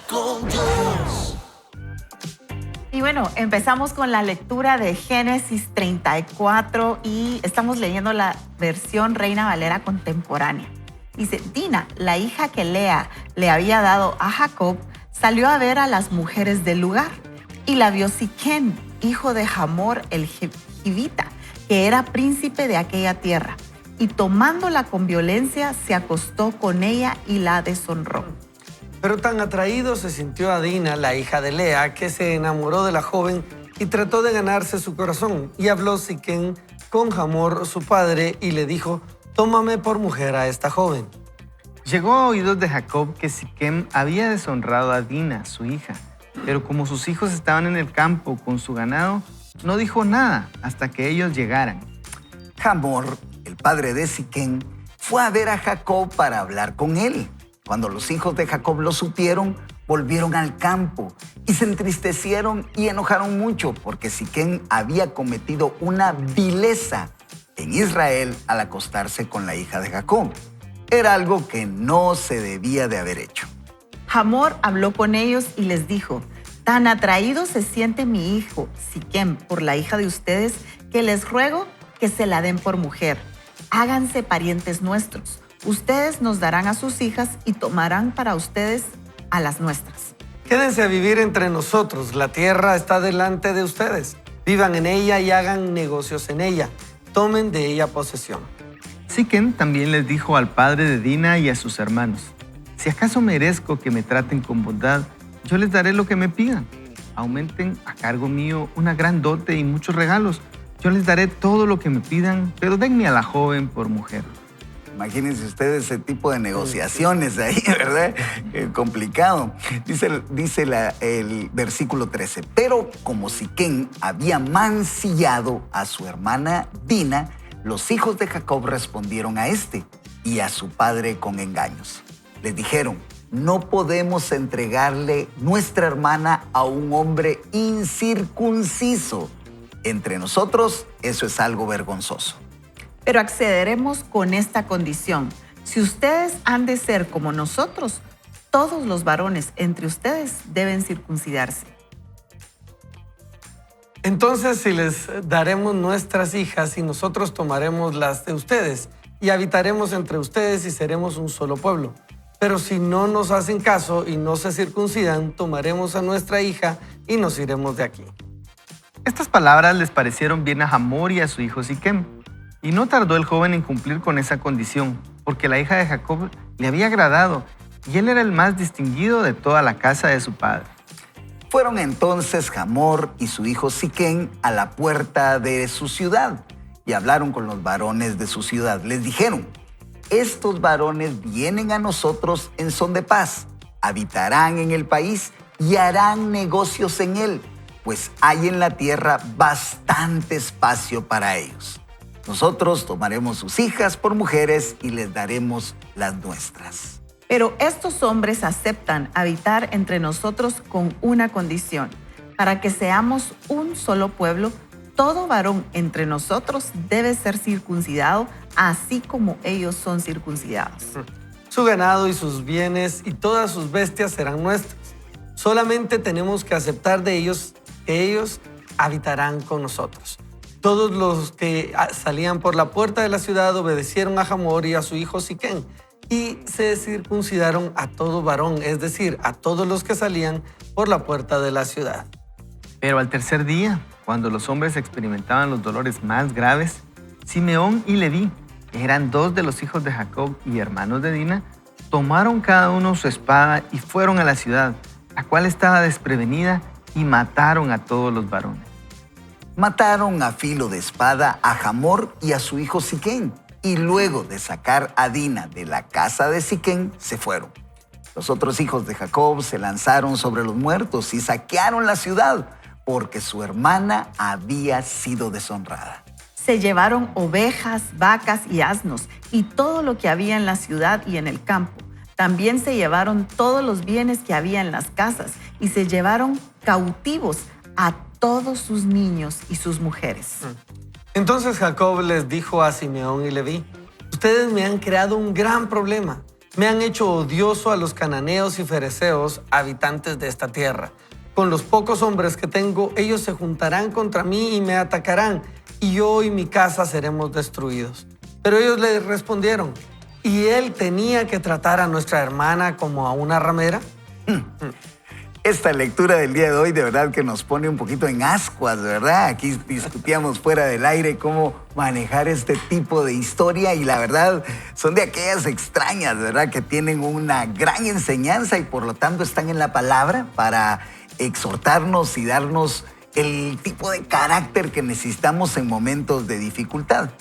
con Dios. Y bueno, empezamos con la lectura de Génesis 34 y estamos leyendo la versión Reina Valera contemporánea. Dice, Dina, la hija que Lea le había dado a Jacob, salió a ver a las mujeres del lugar y la vio Siquén, hijo de Hamor el Jivita, que era príncipe de aquella tierra, y tomándola con violencia se acostó con ella y la deshonró. Pero tan atraído se sintió a Dina, la hija de Lea, que se enamoró de la joven y trató de ganarse su corazón. Y habló Siquén con Hamor, su padre, y le dijo, tómame por mujer a esta joven. Llegó a oídos de Jacob que Siquem había deshonrado a Dina, su hija, pero como sus hijos estaban en el campo con su ganado, no dijo nada hasta que ellos llegaran. Hamor, el padre de Siquén, fue a ver a Jacob para hablar con él. Cuando los hijos de Jacob lo supieron, volvieron al campo y se entristecieron y enojaron mucho porque Siquén había cometido una vileza en Israel al acostarse con la hija de Jacob. Era algo que no se debía de haber hecho. Hamor habló con ellos y les dijo, tan atraído se siente mi hijo Siquem por la hija de ustedes que les ruego que se la den por mujer. Háganse parientes nuestros. Ustedes nos darán a sus hijas y tomarán para ustedes a las nuestras. Quédense a vivir entre nosotros. La tierra está delante de ustedes. Vivan en ella y hagan negocios en ella. Tomen de ella posesión. Siquem también les dijo al padre de Dina y a sus hermanos, si acaso merezco que me traten con bondad, yo les daré lo que me pidan. Aumenten a cargo mío una gran dote y muchos regalos. Yo les daré todo lo que me pidan, pero denme a la joven por mujer. Imagínense ustedes ese tipo de negociaciones ahí, ¿verdad? Complicado. Dice el versículo 13. Pero como Siquén había mancillado a su hermana Dina, los hijos de Jacob respondieron a este y a su padre con engaños. Les dijeron, no podemos entregarle nuestra hermana a un hombre incircunciso. Entre nosotros, eso es algo vergonzoso. Pero accederemos con esta condición. Si ustedes han de ser como nosotros, todos los varones entre ustedes deben circuncidarse. Entonces, si les daremos nuestras hijas y nosotros tomaremos las de ustedes y habitaremos entre ustedes y seremos un solo pueblo. Pero si no nos hacen caso y no se circuncidan, tomaremos a nuestra hija y nos iremos de aquí. Estas palabras les parecieron bien a Hamor y a su hijo Siquem. Y no tardó el joven en cumplir con esa condición, porque la hija de Jacob le había agradado y él era el más distinguido de toda la casa de su padre. Fueron entonces Hamor y su hijo Siquén a la puerta de su ciudad y hablaron con los varones de su ciudad. Les dijeron, estos varones vienen a nosotros en son de paz, habitarán en el país y harán negocios en él, pues hay en la tierra bastante espacio para ellos. Nosotros tomaremos sus hijas por mujeres y les daremos las nuestras. Pero estos hombres aceptan habitar entre nosotros con una condición. Para que seamos un solo pueblo, todo varón entre nosotros debe ser circuncidado, así como ellos son circuncidados. Su ganado y sus bienes y todas sus bestias serán nuestros. Solamente tenemos que aceptar de ellos que ellos habitarán con nosotros. Todos los que salían por la puerta de la ciudad obedecieron a Hamor y a su hijo Siquén y se circuncidaron a todo varón, es decir, a todos los que salían por la puerta de la ciudad. Pero al tercer día, cuando los hombres experimentaban los dolores más graves, Simeón y Leví, que eran dos de los hijos de Jacob y hermanos de Dina, tomaron cada uno su espada y fueron a la ciudad, la cual estaba desprevenida, y mataron a todos los varones. Mataron a filo de espada a Hamor y a su hijo Siquén, y luego de sacar a Dina de la casa de Siquén, se fueron. Los otros hijos de Jacob se lanzaron sobre los muertos y saquearon la ciudad, porque su hermana había sido deshonrada. Se llevaron ovejas, vacas y asnos, y todo lo que había en la ciudad y en el campo. También se llevaron todos los bienes que había en las casas, y se llevaron cautivos a todos sus niños y sus mujeres. Entonces Jacob les dijo a Simeón y Leví, ustedes me han creado un gran problema. Me han hecho odioso a los cananeos y fereceos, habitantes de esta tierra. Con los pocos hombres que tengo, ellos se juntarán contra mí y me atacarán, y yo y mi casa seremos destruidos. Pero ellos le respondieron, ¿y él tenía que tratar a nuestra hermana como a una ramera? Esta lectura del día de hoy de verdad que nos pone un poquito en ascuas, ¿verdad? Aquí discutíamos fuera del aire cómo manejar este tipo de historia y la verdad son de aquellas extrañas, ¿verdad? Que tienen una gran enseñanza y por lo tanto están en la palabra para exhortarnos y darnos el tipo de carácter que necesitamos en momentos de dificultad.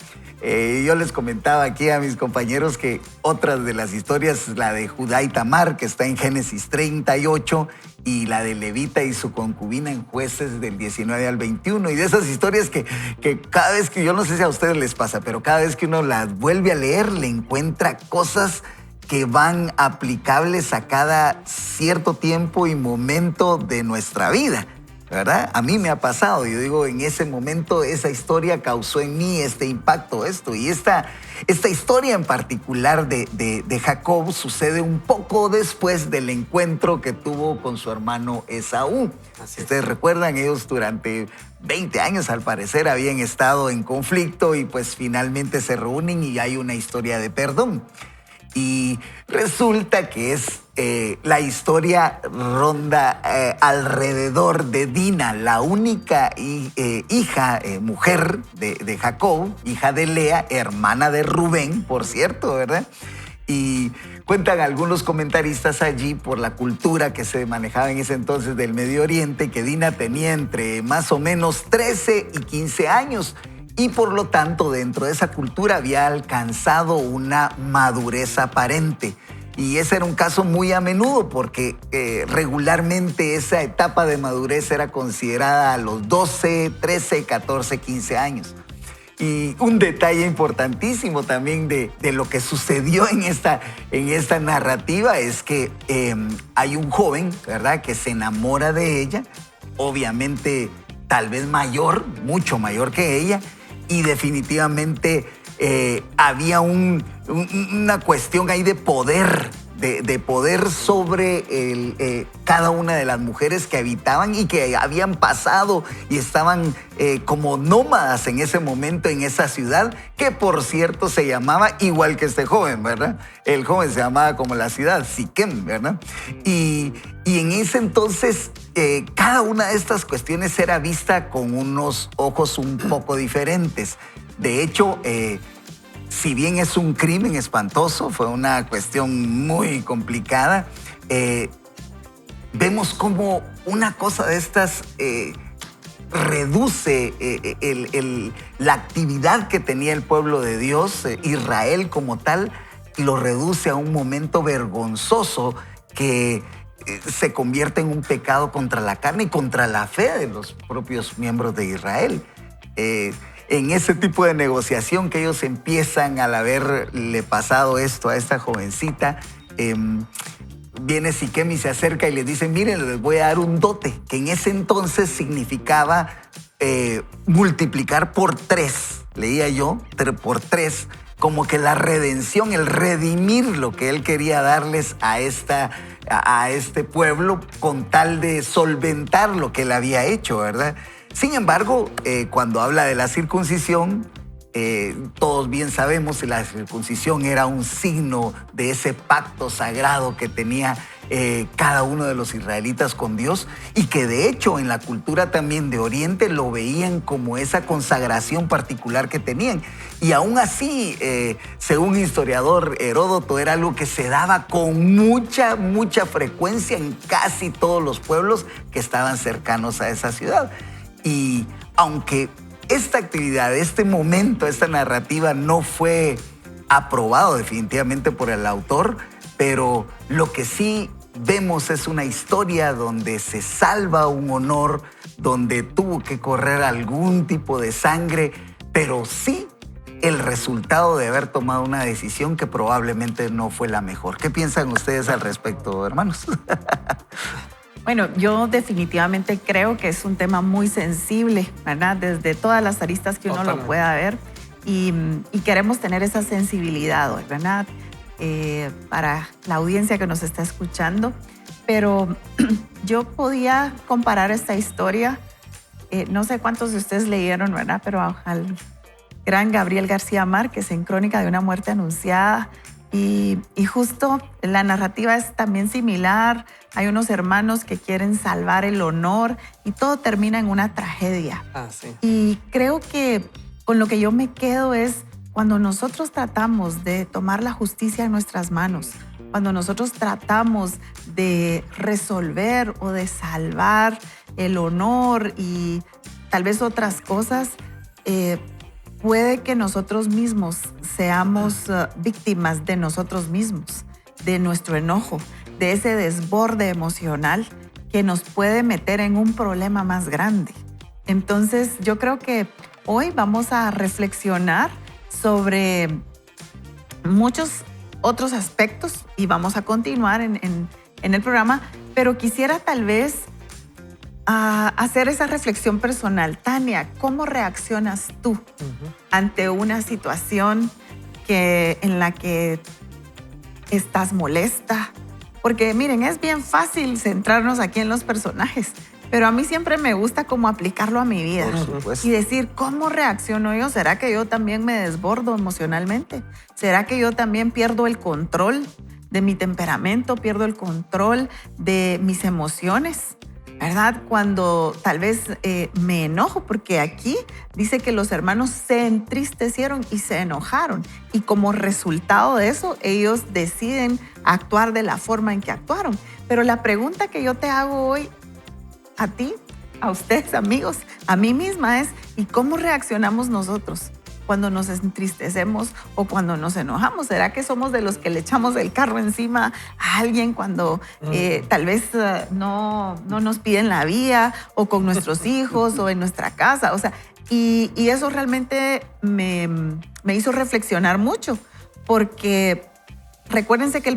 Yo les comentaba aquí a mis compañeros que otras de las historias, la de Judá y Tamar, que está en Génesis 38, y la de Levita y su concubina en Jueces del 19 al 21. Y de esas historias que cada vez que, yo no sé si a ustedes les pasa, pero cada vez que uno las vuelve a leer, le encuentra cosas que van aplicables a cada cierto tiempo y momento de nuestra vida, ¿verdad? A mí me ha pasado, yo digo, en ese momento esa historia causó en mí este impacto, esto. Y esta historia en particular de Jacob sucede un poco después del encuentro que tuvo con su hermano Esaú. Si ustedes recuerdan, ellos durante 20 años al parecer habían estado en conflicto y pues finalmente se reúnen y hay una historia de perdón. Y resulta que es la historia ronda alrededor de Dina, la única hija, mujer de Jacob, hija de Lea, hermana de Rubén, por cierto, ¿verdad? Y cuentan algunos comentaristas allí por la cultura que se manejaba en ese entonces del Medio Oriente, que Dina tenía entre más o menos 13 y 15 años. Y por lo tanto, dentro de esa cultura había alcanzado una madurez aparente. Y ese era un caso muy a menudo porque regularmente esa etapa de madurez era considerada a los 12, 13, 14, 15 años. Y un detalle importantísimo también de lo que sucedió en esta narrativa es que hay un joven, ¿verdad?, que se enamora de ella, obviamente tal vez mayor, mucho mayor que ella, y definitivamente había una cuestión ahí de poder, de poder sobre cada una de las mujeres que habitaban y que habían pasado y estaban como nómadas en ese momento en esa ciudad, que por cierto se llamaba igual que este joven, ¿verdad? El joven se llamaba como la ciudad, Siquem, ¿verdad? Y en ese entonces cada una de estas cuestiones era vista con unos ojos un poco diferentes. De hecho, si bien es un crimen espantoso, fue una cuestión muy complicada, vemos cómo una cosa de estas reduce la actividad que tenía el pueblo de Dios, Israel como tal, y lo reduce a un momento vergonzoso que se convierte en un pecado contra la carne y contra la fe de los propios miembros de Israel. En ese tipo de negociación que ellos empiezan al haberle pasado esto a esta jovencita, viene Siquem y se acerca y les dice, miren, les voy a dar un dote, que en ese entonces significaba multiplicar por 3, leía yo, por 3, como que la redención, el redimir lo que él quería darles a este pueblo con tal de solventar lo que él había hecho, ¿verdad? Sin embargo, cuando habla de la circuncisión, todos bien sabemos que la circuncisión era un signo de ese pacto sagrado que tenía cada uno de los israelitas con Dios y que de hecho en la cultura también de Oriente lo veían como esa consagración particular que tenían. Y aún así, según historiador Heródoto, era algo que se daba con mucha frecuencia en casi todos los pueblos que estaban cercanos a esa ciudad. Y aunque esta actividad, este momento, esta narrativa no fue aprobado definitivamente por el autor, pero lo que sí vemos es una historia donde se salva un honor, donde tuvo que correr algún tipo de sangre, pero sí el resultado de haber tomado una decisión que probablemente no fue la mejor. ¿Qué piensan ustedes al respecto, hermanos? Bueno, yo definitivamente creo que es un tema muy sensible, ¿verdad? Desde todas las aristas que uno lo pueda ver y queremos tener esa sensibilidad hoy, ¿verdad? para la audiencia que nos está escuchando, pero yo podía comparar esta historia, no sé cuántos de ustedes leyeron, ¿verdad? Pero al gran Gabriel García Márquez en Crónica de una muerte anunciada. Y justo la narrativa es también similar. Hay unos hermanos que quieren salvar el honor y todo termina en una tragedia. Ah, sí. Y creo que con lo que yo me quedo es cuando nosotros tratamos de tomar la justicia en nuestras manos, cuando nosotros tratamos de resolver o de salvar el honor y tal vez otras cosas, puede que nosotros mismos seamos víctimas de nosotros mismos, de nuestro enojo, de ese desborde emocional que nos puede meter en un problema más grande. Entonces, yo creo que hoy vamos a reflexionar sobre muchos otros aspectos y vamos a continuar en el programa, pero quisiera tal vez hacer esa reflexión personal. Tania, ¿cómo reaccionas tú ante una situación en la que estás molesta? Porque miren, es bien fácil centrarnos aquí en los personajes, pero a mí siempre me gusta como aplicarlo a mi vida Por supuesto. y decir, ¿cómo reacciono yo? ¿Será que yo también me desbordo emocionalmente? ¿Será que yo también pierdo el control de mi temperamento, pierdo el control de mis emociones? ¿Verdad? Cuando tal vez me enojo, porque aquí dice que los hermanos se entristecieron y se enojaron. Y como resultado de eso, ellos deciden actuar de la forma en que actuaron. Pero la pregunta que yo te hago hoy a ti, a ustedes amigos, a mí misma es, ¿y cómo reaccionamos nosotros cuando nos entristecemos o cuando nos enojamos? ¿Será que somos de los que le echamos el carro encima a alguien cuando tal vez no nos piden la vía, o con nuestros hijos o en nuestra casa? O sea, y eso realmente me hizo reflexionar mucho, porque recuérdense que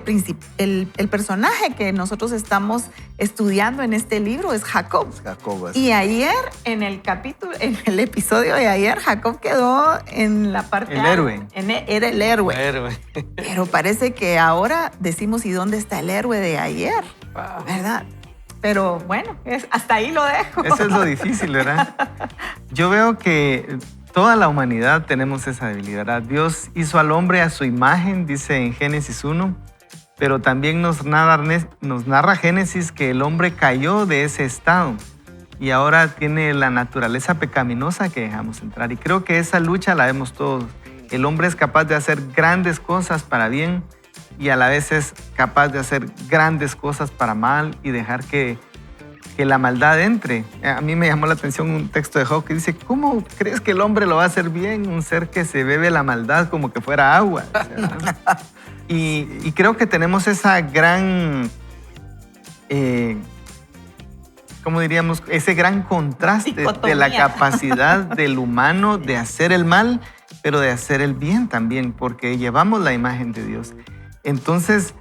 el personaje que nosotros estamos estudiando en este libro es Jacob. Jacob, así. Y ayer, en el episodio de ayer, Jacob quedó en la parte... El héroe. Era el héroe. Héroe. Pero parece que ahora decimos, ¿y dónde está el héroe de ayer? Wow. ¿Verdad? Pero bueno, hasta ahí lo dejo. Eso es lo difícil, ¿verdad? Yo veo que toda la humanidad tenemos esa debilidad. Dios hizo al hombre a su imagen, dice en Génesis 1, pero también nos narra Génesis que el hombre cayó de ese estado y ahora tiene la naturaleza pecaminosa que dejamos entrar. Y creo que esa lucha la vemos todos. El hombre es capaz de hacer grandes cosas para bien y a la vez es capaz de hacer grandes cosas para mal y dejar que la maldad entre. A mí me llamó la atención un texto de Job que dice, ¿cómo crees que el hombre lo va a hacer bien? Un ser que se bebe la maldad como que fuera agua. Y creo que tenemos esa gran, ¿cómo diríamos? Ese gran contraste de la Dicotomía. capacidad del humano de hacer el mal, pero de hacer el bien también, porque llevamos la imagen de Dios. Entonces,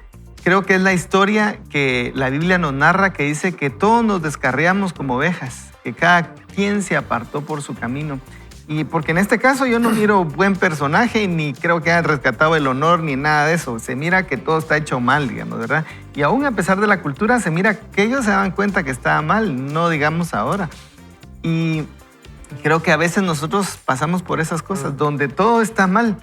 creo que es la historia que la Biblia nos narra, que dice que todos nos descarriamos como ovejas, que cada quien se apartó por su camino. Y porque en este caso yo no miro buen personaje, ni creo que hayan rescatado el honor, ni nada de eso. Se mira que todo está hecho mal, digamos, ¿verdad? Y aún a pesar de la cultura, se mira que ellos se dan cuenta que estaba mal, no digamos ahora. Y creo que a veces nosotros pasamos por esas cosas, donde todo está mal.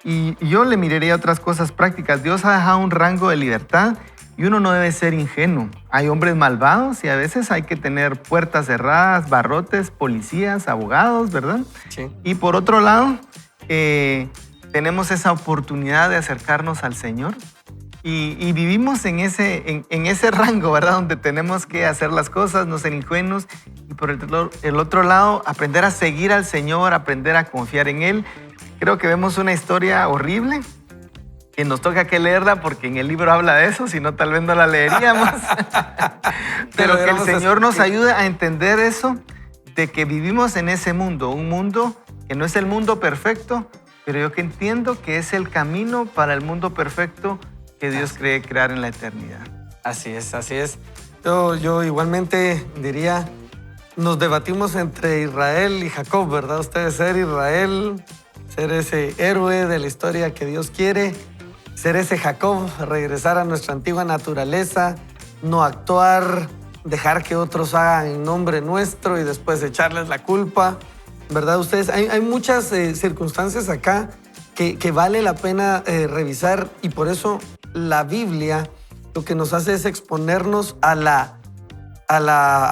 Y yo le miraría otras cosas prácticas. Dios ha dejado un rango de libertad y uno no debe ser ingenuo. Hay hombres malvados y a veces hay que tener puertas cerradas, barrotes, policías, abogados, ¿verdad? Sí. Y por otro lado, tenemos esa oportunidad de acercarnos al Señor y vivimos en ese rango, ¿verdad? Donde tenemos que hacer las cosas, no ser ingenuos y por el otro lado, aprender a seguir al Señor, aprender a confiar en Él. Creo que vemos una historia horrible que nos toca que leerla porque en el libro habla de eso, si no tal vez no la leeríamos. Pero que el Señor nos ayude a entender eso, de que vivimos en ese mundo, un mundo que no es el mundo perfecto, pero yo que entiendo que es el camino para el mundo perfecto que Dios cree crear en la eternidad. Así es, así es. Yo igualmente diría, nos debatimos entre Israel y Jacob, ¿verdad? Ustedes ser Israel, ser ese héroe de la historia que Dios quiere, ser ese Jacob, regresar a nuestra antigua naturaleza, no actuar, dejar que otros hagan en nombre nuestro y después echarles la culpa, ¿verdad? Ustedes, hay muchas circunstancias acá que vale la pena revisar, y por eso la Biblia lo que nos hace es exponernos a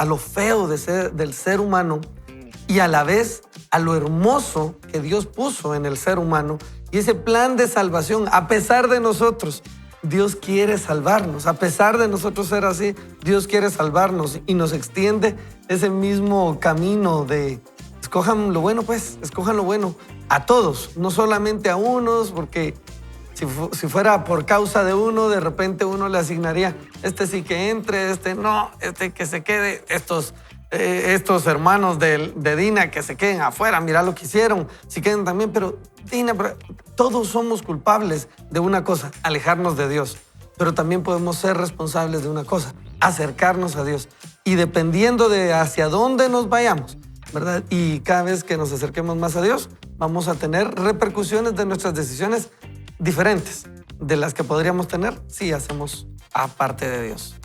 lo feo del ser humano y a la vez a lo hermoso que Dios puso en el ser humano y ese plan de salvación. A pesar de nosotros, Dios quiere salvarnos. A pesar de nosotros ser así, Dios quiere salvarnos y nos extiende ese mismo camino de escojan lo bueno, pues, escojan lo bueno a todos, no solamente a unos, porque si fuera por causa de uno, de repente uno le asignaría, este sí que entre, este no, este que se quede, estos hermanos de Dina que se queden afuera, mira lo que hicieron, si queden también, pero Dina, todos somos culpables de una cosa, alejarnos de Dios, pero también podemos ser responsables de una cosa, acercarnos a Dios, y dependiendo de hacia dónde nos vayamos, ¿verdad? Y cada vez que nos acerquemos más a Dios, vamos a tener repercusiones de nuestras decisiones diferentes de las que podríamos tener si hacemos aparte de Dios.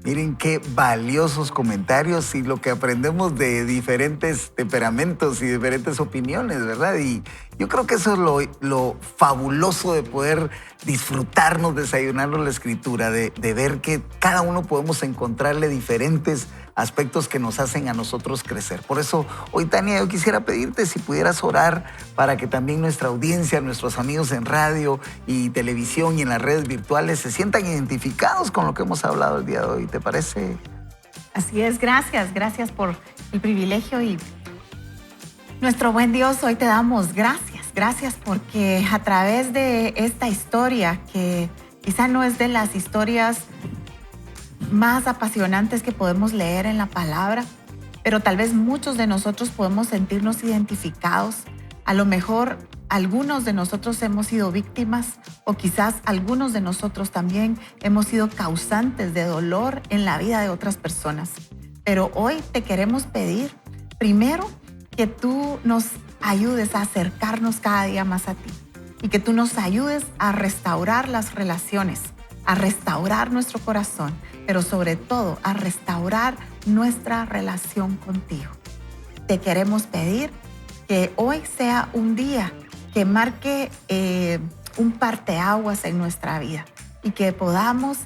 Miren qué valiosos comentarios y lo que aprendemos de diferentes temperamentos y diferentes opiniones, ¿verdad? Y yo creo que eso es lo fabuloso de poder disfrutarnos, desayunarnos la Escritura, de ver que cada uno podemos encontrarle diferentes aspectos que nos hacen a nosotros crecer. Por eso, hoy, Tania, yo quisiera pedirte si pudieras orar para que también nuestra audiencia, nuestros amigos en radio y televisión y en las redes virtuales se sientan identificados con lo que hemos hablado el día de hoy. ¿Te parece? Así es, gracias por el privilegio y nuestro buen Dios, hoy te damos gracias porque a través de esta historia, que quizá no es de las historias más apasionantes que podemos leer en la palabra, pero tal vez muchos de nosotros podemos sentirnos identificados. A lo mejor algunos de nosotros hemos sido víctimas o quizás algunos de nosotros también hemos sido causantes de dolor en la vida de otras personas. Pero hoy te queremos pedir, primero, que tú nos ayudes a acercarnos cada día más a ti y que tú nos ayudes a restaurar las relaciones, a restaurar nuestro corazón, pero sobre todo a restaurar nuestra relación contigo. Te queremos pedir que hoy sea un día que marque un parteaguas en nuestra vida y que podamos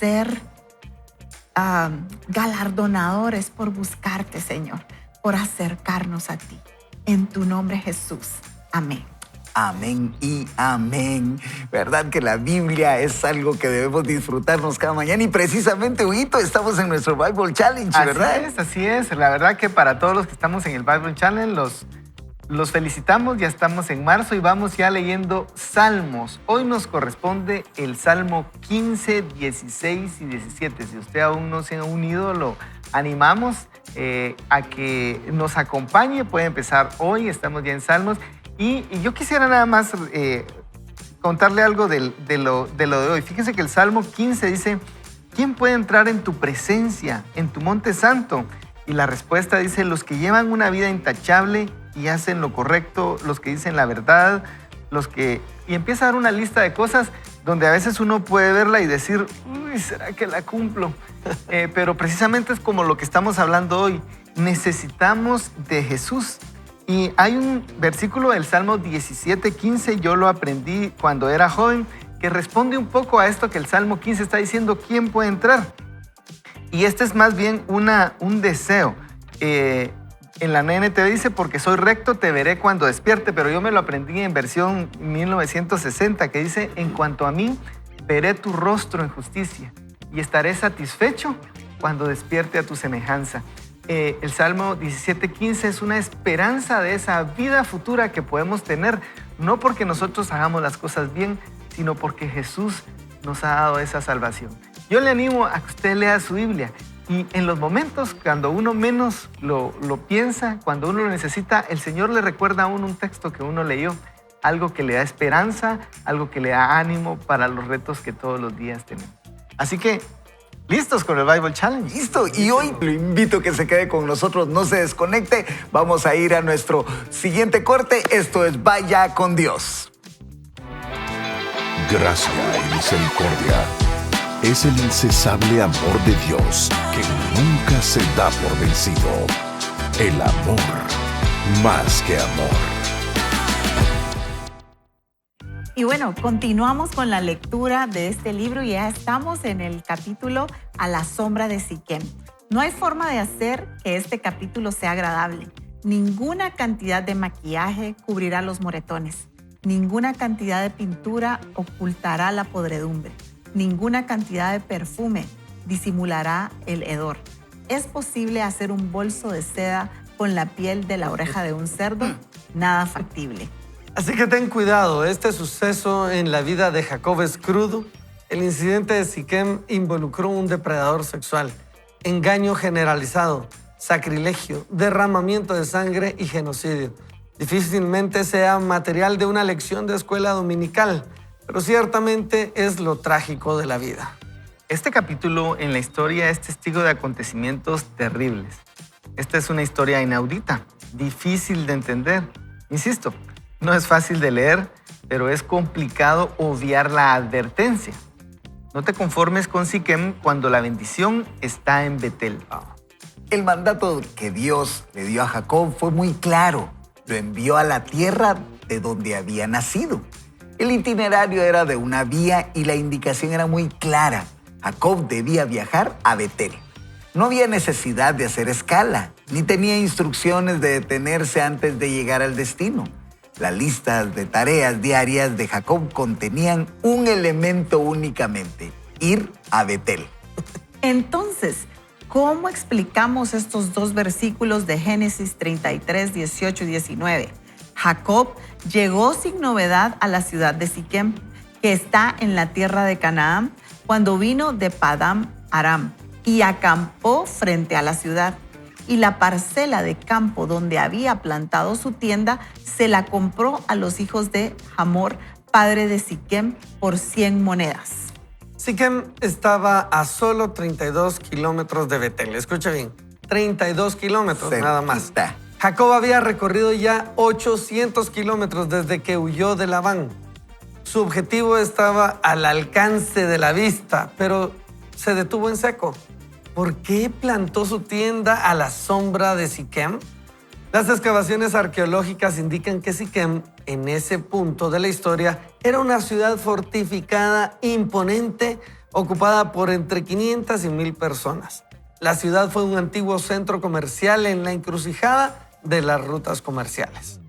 ser galardonadores por buscarte, Señor, por acercarnos a ti. En tu nombre, Jesús. Amén. Amén y amén. ¿Verdad que la Biblia es algo que debemos disfrutarnos cada mañana? Y precisamente, Huguito, estamos en nuestro Bible Challenge, ¿verdad? Así es. La verdad que para todos los que estamos en el Bible Challenge, los felicitamos. Ya estamos en marzo y vamos ya leyendo Salmos. Hoy nos corresponde el Salmo 15, 16 y 17. Si usted aún no se ha unido, lo animamos a que nos acompañe. Puede empezar hoy, estamos ya en Salmos. Y yo quisiera nada más contarle algo de lo de hoy. Fíjense que el Salmo 15 dice, ¿quién puede entrar en tu presencia, en tu monte santo? Y la respuesta dice, los que llevan una vida intachable y hacen lo correcto, los que dicen la verdad, Y empieza a dar una lista de cosas donde a veces uno puede verla y decir, uy, ¿será que la cumplo? Pero precisamente es como lo que estamos hablando hoy. Necesitamos de Jesús. Y hay un versículo del Salmo 17:15, yo lo aprendí cuando era joven, que responde un poco a esto que el Salmo 15 está diciendo, ¿quién puede entrar? Y este es más bien un deseo. En la NNT dice, porque soy recto, te veré cuando despierte, pero yo me lo aprendí en versión 1960, que dice, en cuanto a mí, veré tu rostro en justicia y estaré satisfecho cuando despierte a tu semejanza. El Salmo 17:15 es una esperanza de esa vida futura que podemos tener, no porque nosotros hagamos las cosas bien, sino porque Jesús nos ha dado esa salvación. Yo le animo a que usted lea su Biblia y en los momentos cuando uno menos lo piensa, cuando uno lo necesita, el Señor le recuerda a uno un texto que uno leyó, algo que le da esperanza, algo que le da ánimo para los retos que todos los días tenemos. Así que, ¿listos con el Bible Challenge? Listo. Y hoy lo invito a que se quede con nosotros, no se desconecte. Vamos a ir a nuestro siguiente corte. Esto es Vaya con Dios. Gracia y misericordia es el incesable amor de Dios que nunca se da por vencido. El amor, más que amor. Y bueno, continuamos con la lectura de este libro y ya estamos en el capítulo A la sombra de Siquem. No hay forma de hacer que este capítulo sea agradable. Ninguna cantidad de maquillaje cubrirá los moretones. Ninguna cantidad de pintura ocultará la podredumbre. Ninguna cantidad de perfume disimulará el hedor. ¿Es posible hacer un bolso de seda con la piel de la oreja de un cerdo? Nada factible. Así que ten cuidado, este suceso en la vida de Jacob es crudo. El incidente de Siquem involucró un depredador sexual, engaño generalizado, sacrilegio, derramamiento de sangre y genocidio. Difícilmente sea material de una lección de escuela dominical, pero ciertamente es lo trágico de la vida. Este capítulo en la historia es testigo de acontecimientos terribles. Esta es una historia inaudita, difícil de entender. Insisto, no es fácil de leer, pero es complicado obviar la advertencia. No te conformes con Siquem cuando la bendición está en Betel. El mandato que Dios le dio a Jacob fue muy claro. Lo envió a la tierra de donde había nacido. El itinerario era de una vía y la indicación era muy clara. Jacob debía viajar a Betel. No había necesidad de hacer escala, ni tenía instrucciones de detenerse antes de llegar al destino. Las listas de tareas diarias de Jacob contenían un elemento únicamente: ir a Betel. Entonces, ¿cómo explicamos estos dos versículos de Génesis 33, 18 y 19? Jacob llegó sin novedad a la ciudad de Siquem, que está en la tierra de Canaán, cuando vino de Padam Aram y acampó frente a la ciudad. Y la parcela de campo donde había plantado su tienda se la compró a los hijos de Hamor, padre de Siquem, por 100 monedas. Siquem estaba a solo 32 kilómetros de Betel. Escucha bien, 32 kilómetros nada más. Cerquita. Jacob había recorrido ya 800 kilómetros desde que huyó de Labán. Su objetivo estaba al alcance de la vista, pero se detuvo en seco. ¿Por qué plantó su tienda a la sombra de Siquem? Las excavaciones arqueológicas indican que Siquem, en ese punto de la historia, era una ciudad fortificada, imponente, ocupada por entre 500 y 1000 personas. La ciudad fue un antiguo centro comercial en la encrucijada de las rutas comerciales.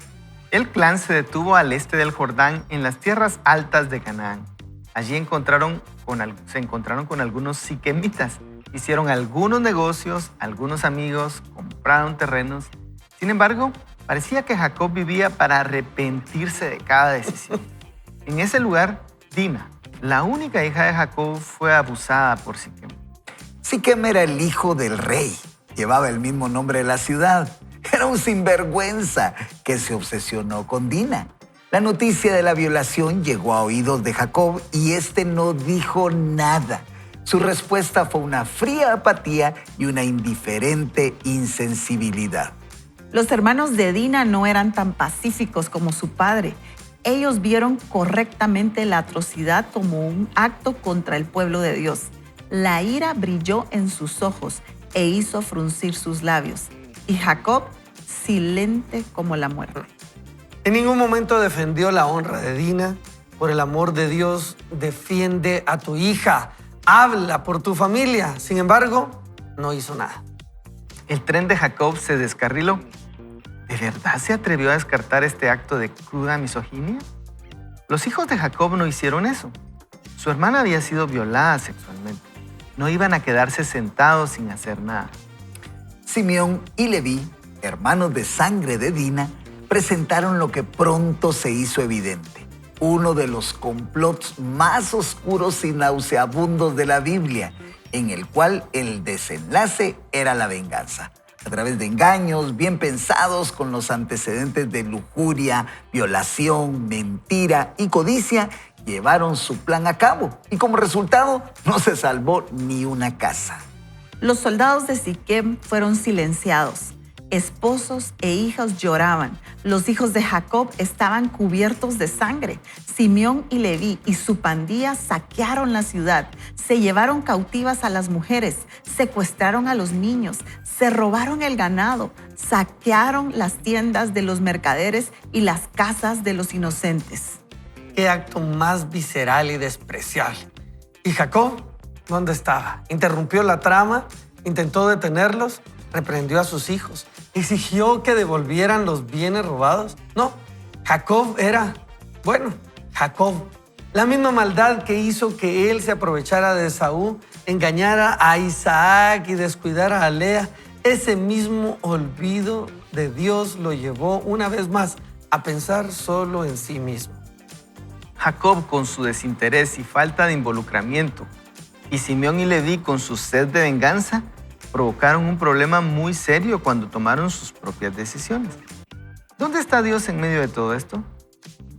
El clan se detuvo al este del Jordán, en las tierras altas de Canaán. Allí se encontraron con algunos siquemitas. Hicieron algunos negocios, algunos amigos, compraron terrenos. Sin embargo, parecía que Jacob vivía para arrepentirse de cada decisión. En ese lugar, Dina, la única hija de Jacob, fue abusada por Siquem. Siquem era el hijo del rey. Llevaba el mismo nombre de la ciudad. Era un sinvergüenza que se obsesionó con Dina. La noticia de la violación llegó a oídos de Jacob y este no dijo nada. Su respuesta fue una fría apatía y una indiferente insensibilidad. Los hermanos de Dina no eran tan pacíficos como su padre. Ellos vieron correctamente la atrocidad como un acto contra el pueblo de Dios. La ira brilló en sus ojos e hizo fruncir sus labios. Y Jacob, silente como la muerte. En ningún momento defendió la honra de Dina. Por el amor de Dios, defiende a tu hija. Habla por tu familia. Sin embargo, no hizo nada. El tren de Jacob se descarriló. ¿De verdad se atrevió a descartar este acto de cruda misoginia? Los hijos de Jacob no hicieron eso. Su hermana había sido violada sexualmente. No iban a quedarse sentados sin hacer nada. Simeón y Leví, hermanos de sangre de Dina, presentaron lo que pronto se hizo evidente: uno de los complots más oscuros y nauseabundos de la Biblia, en el cual el desenlace era la venganza. A través de engaños bien pensados con los antecedentes de lujuria, violación, mentira y codicia, llevaron su plan a cabo y como resultado no se salvó ni una casa. Los soldados de Siquem fueron silenciados. Esposos e hijos lloraban. Los hijos de Jacob estaban cubiertos de sangre. Simeón y Leví y su pandilla saquearon la ciudad. Se llevaron cautivas a las mujeres, secuestraron a los niños, se robaron el ganado, saquearon las tiendas de los mercaderes y las casas de los inocentes. Qué acto más visceral y despreciable. ¿Y Jacob? ¿Dónde estaba? Interrumpió la trama, intentó detenerlos, reprendió a sus hijos, exigió que devolvieran los bienes robados. No, Jacob era, Jacob. La misma maldad que hizo que él se aprovechara de Esaú, engañara a Isaac y descuidara a Lea, ese mismo olvido de Dios lo llevó una vez más a pensar solo en sí mismo. Jacob con su desinterés y falta de involucramiento, y Simeón y Leví con su sed de venganza, provocaron un problema muy serio cuando tomaron sus propias decisiones. ¿Dónde está Dios en medio de todo esto?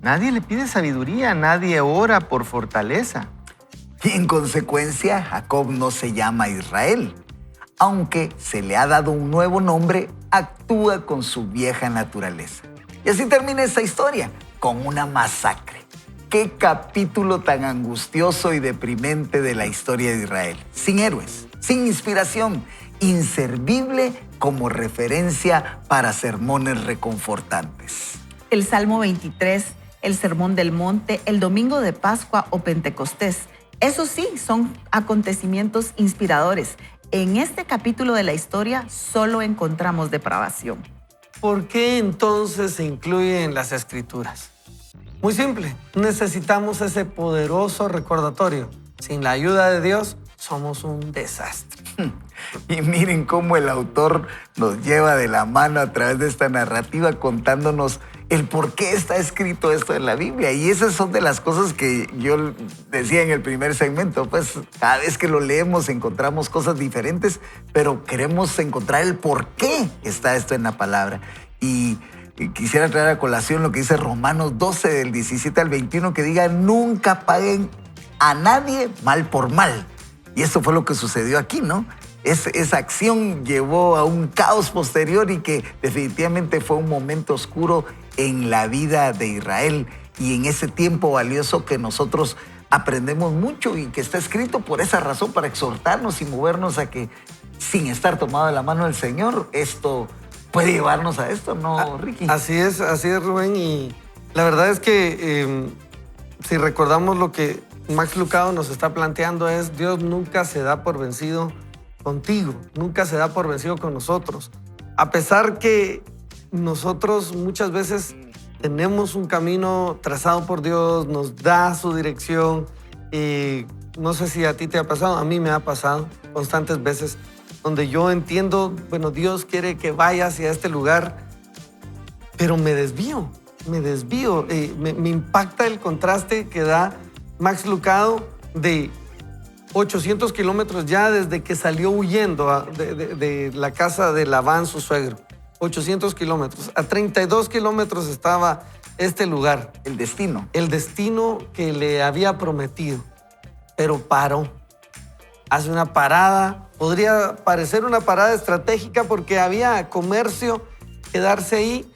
Nadie le pide sabiduría, nadie ora por fortaleza. Y en consecuencia, Jacob no se llama Israel. Aunque se le ha dado un nuevo nombre, actúa con su vieja naturaleza. Y así termina esta historia, con una masacre. Qué capítulo tan angustioso y deprimente de la historia de Israel. Sin héroes, sin inspiración, inservible como referencia para sermones reconfortantes. El Salmo 23, el Sermón del Monte, el Domingo de Pascua o Pentecostés. Eso sí, son acontecimientos inspiradores. En este capítulo de la historia solo encontramos depravación. ¿Por qué entonces se incluye en las Escrituras? Muy simple, necesitamos ese poderoso recordatorio. Sin la ayuda de Dios, somos un desastre. Y miren cómo el autor nos lleva de la mano a través de esta narrativa contándonos el por qué está escrito esto en la Biblia. Y esas son de las cosas que yo decía en el primer segmento. Pues cada vez que lo leemos encontramos cosas diferentes, pero queremos encontrar el por qué está esto en la palabra. Y quisiera traer a colación lo que dice Romanos 12, del 17 al 21, que diga: nunca paguen a nadie mal por mal. Y eso fue lo que sucedió aquí, ¿no? Esa acción llevó a un caos posterior y que definitivamente fue un momento oscuro en la vida de Israel. Y en ese tiempo valioso que nosotros aprendemos mucho y que está escrito por esa razón, para exhortarnos y movernos a que, sin estar tomado de la mano del Señor, esto puede llevarnos a esto, ¿no, Ricky? Así es, Rubén. Y la verdad es que si recordamos lo que Max Lucado nos está planteando es: Dios nunca se da por vencido contigo, nunca se da por vencido con nosotros. A pesar que nosotros muchas veces tenemos un camino trazado por Dios, nos da su dirección. Y no sé si a ti te ha pasado, a mí me ha pasado constantes veces donde yo entiendo, Dios quiere que vaya hacia este lugar, pero me desvío. Me impacta el contraste que da Max Lucado de 800 kilómetros ya desde que salió huyendo de la casa de Labán, su suegro. 800 kilómetros. A 32 kilómetros estaba este lugar. El destino. El destino que le había prometido. Pero paró. Hace una parada. Podría parecer una parada estratégica porque había comercio. Quedarse ahí.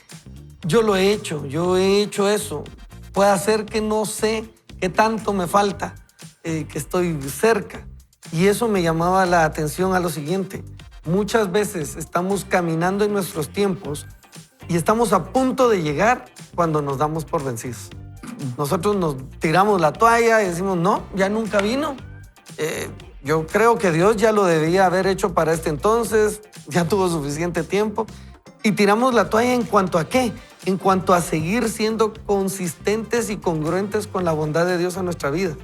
Yo he hecho eso. Puede ser que no sé qué tanto me falta, que estoy cerca. Y eso me llamaba la atención a lo siguiente. Muchas veces estamos caminando en nuestros tiempos y estamos a punto de llegar cuando nos damos por vencidos. Nosotros nos tiramos la toalla y decimos: no, ya nunca vino. Yo creo que Dios ya lo debía haber hecho para este entonces, ya tuvo suficiente tiempo. Y tiramos la toalla ¿en cuanto a qué? En cuanto a seguir siendo consistentes y congruentes con la bondad de Dios en nuestra vida.